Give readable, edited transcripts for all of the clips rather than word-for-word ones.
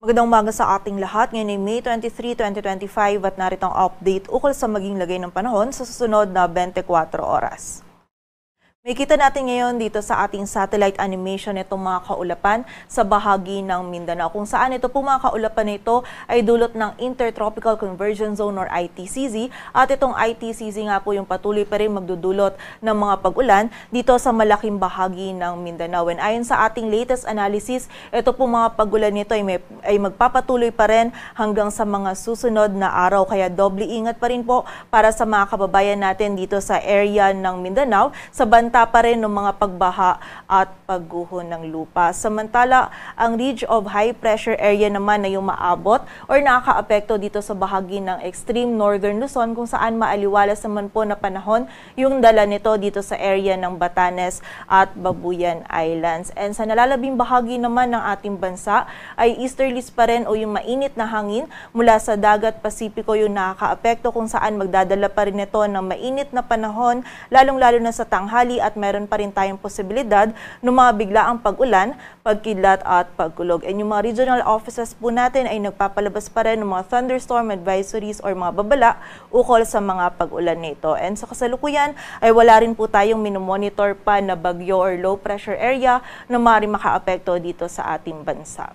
Magandang umaga sa ating lahat. Ngayon ay May 23, 2025 at narito ang update ukol sa maging lagay ng panahon sa susunod na 24 oras. May kita natin ngayon dito sa ating satellite animation itong mga kaulapan sa bahagi ng Mindanao. Kung saan ito po mga kaulapan na ito ay dulot ng Intertropical Convergence Zone or ITCZ. At itong ITCZ nga po yung patuloy pa rin magdudulot ng mga pag-ulan dito sa malaking bahagi ng Mindanao. And ayon sa ating latest analysis, ito po mga pag-ulan nito ay magpapatuloy pa rin hanggang sa mga susunod na araw. Kaya doble ingat pa rin po para sa mga kababayan natin dito sa area ng Mindanao sa pa rin ng mga pagbaha at pagguho ng lupa. Samantala, ang ridge of high pressure area naman na yung maabot or nakakaapekto dito sa bahagi ng extreme northern Luzon kung saan maaliwalas naman po na panahon yung dala nito dito sa area ng Batanes at Babuyan Islands. And sa nalalabing bahagi naman ng ating bansa ay easterlies pa rin o yung mainit na hangin mula sa dagat Pasipiko yung nakakaapekto kung saan magdadala pa rin ito ng mainit na panahon lalong-lalo na sa tanghali at meron pa rin tayong posibilidad ng mga biglaang pag-ulan, pagkidlat at pagkulog. And yung mga regional offices po natin ay nagpapalabas pa rin ng mga thunderstorm advisories or mga babala ukol sa mga pag-ulan nito. And sa kasalukuyan ay wala rin po tayong minomonitor pa na bagyo or low pressure area na maaaring makaapekto dito sa ating bansa.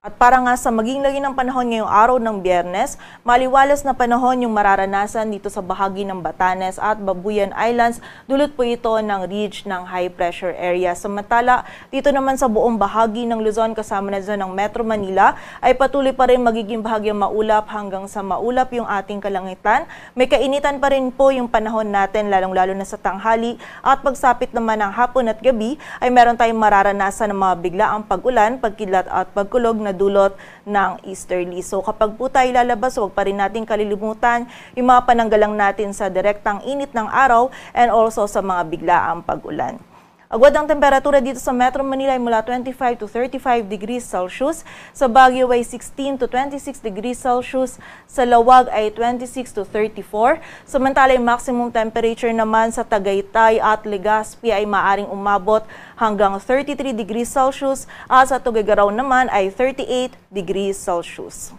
At para nga sa maging lagi ng panahon ngayong araw ng Biyernes, maliwalas na panahon yung mararanasan dito sa bahagi ng Batanes at Babuyan Islands. Dulot po ito ng ridge ng high pressure area. Samantala, dito naman sa buong bahagi ng Luzon kasama na dyan ng Metro Manila ay patuloy pa rin magiging bahagyang maulap hanggang sa maulap yung ating kalangitan. May kainitan pa rin po yung panahon natin lalong-lalo na sa tanghali at pagsapit naman ng hapon at gabi ay meron tayong mararanasan ng mga biglaang pag-ulan, pagkidlat at pagkulog na dulot ng easterly. So kapag po tayo lalabas, huwag pa rin natin kalilimutan yung mga pananggalang natin sa direktang init ng araw and also sa mga biglaang pag-ulan. Agwad ang temperatura dito sa Metro Manila ay mula 25 to 35 degrees Celsius. Sa Baguio ay 16 to 26 degrees Celsius. Sa Lawag ay 26 to 34. Samantala yung maximum temperature naman sa Tagaytay at Legazpi ay maaring umabot hanggang 33 degrees Celsius. At sa Tuguegarao naman ay 38 degrees Celsius.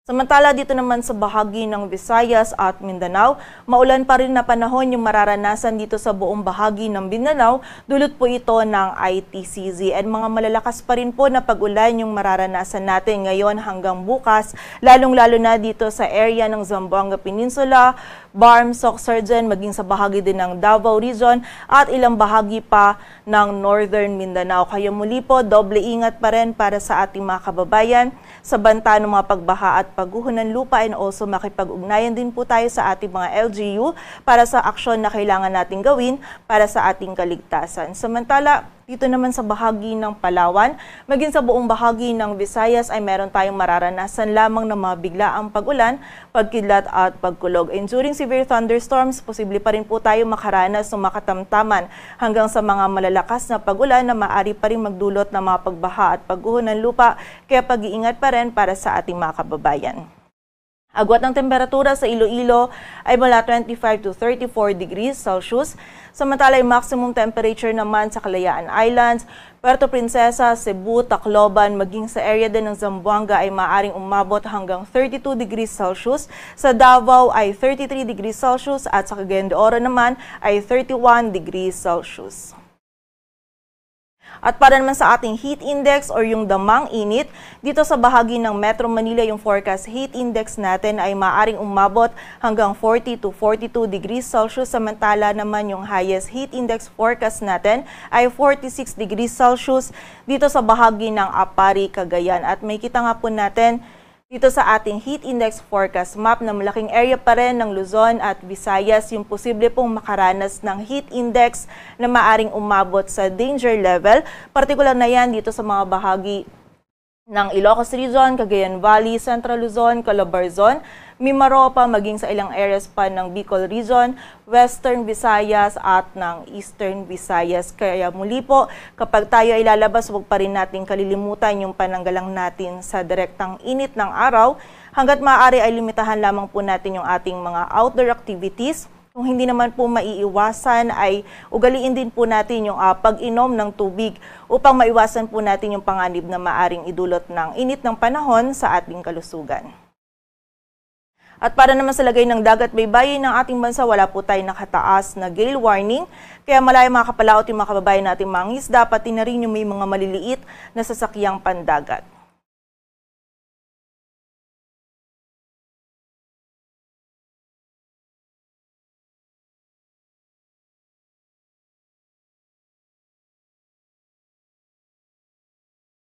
Samantala dito naman sa bahagi ng Visayas at Mindanao, maulan pa rin na panahon yung mararanasan dito sa buong bahagi ng Mindanao, dulot po ito ng ITCZ. And mga malalakas pa rin po na pag-ulan yung mararanasan natin ngayon hanggang bukas, lalong-lalo na dito sa area ng Zamboanga Peninsula, Barm, Sorsogon, maging sa bahagi din ng Davao Region at ilang bahagi pa ng Northern Mindanao. Kaya muli po, doble ingat pa rin para sa ating mga kababayan sa banta ng mga pagbaha at pagguho ng lupa and also makipag-ugnayan din po tayo sa ating mga LGU para sa aksyon na kailangan natin gawin para sa ating kaligtasan. Samantala, dito naman sa bahagi ng Palawan, maging sa buong bahagi ng Visayas ay meron tayong mararanasan lamang ng mga biglaang pag-ulan, pagkidlat at pagkulog. And during severe thunderstorms, posible pa rin po tayo makaranas ng makatamtaman hanggang sa mga malalakas na pag-ulan na maaari pa rin magdulot ng mga pagbaha at pagguho ng lupa, kaya pag-iingat pa rin para sa ating mga kababayan. Agwat ng temperatura sa Iloilo ay mula 25 to 34 degrees Celsius. Samantala yung maximum temperature naman sa Kalayaan Islands, Puerto Princesa, Cebu, Tacloban, maging sa area din ng Zamboanga ay maaaring umabot hanggang 32 degrees Celsius. Sa Davao ay 33 degrees Celsius at sa Cagayan de Oro naman ay 31 degrees Celsius. At para naman sa ating heat index or yung damang init, dito sa bahagi ng Metro Manila yung forecast heat index natin ay maaaring umabot hanggang 40 to 42 degrees Celsius. Samantala naman yung highest heat index forecast natin ay 46 degrees Celsius dito sa bahagi ng Apari, Cagayan. At may kita nga po natin dito sa ating heat index forecast map na malaking area pa rin ng Luzon at Visayas yung posible pong makaranas ng heat index na maaring umabot sa danger level. Partikular na yan dito sa mga bahagi ng Ilocos Region, Cagayan Valley, Central Luzon, Calabarzon, Mimaropa, maging sa ilang areas pa ng Bicol Region, Western Visayas at ng Eastern Visayas. Kaya muli po, kapag tayo ay lalabas, huwag pa rin natin kalilimutan yung pananggalang natin sa direktang init ng araw. Hanggat maaari ay limitahan lamang po natin yung ating mga outdoor activities Kung hindi naman po maiiwasan ay ugaliin din po natin yung pag-inom ng tubig upang maiwasan po natin yung panganib na maaring idulot ng init ng panahon sa ating kalusugan. At para naman sa lagay ng dagat baybayin ng ating bansa, wala po tayong nakataas na gale warning. Kaya malaya mga kapalaot yung mga kababayan natin mga isda, pati na rin yung may mga maliliit na sasakyang pandagat.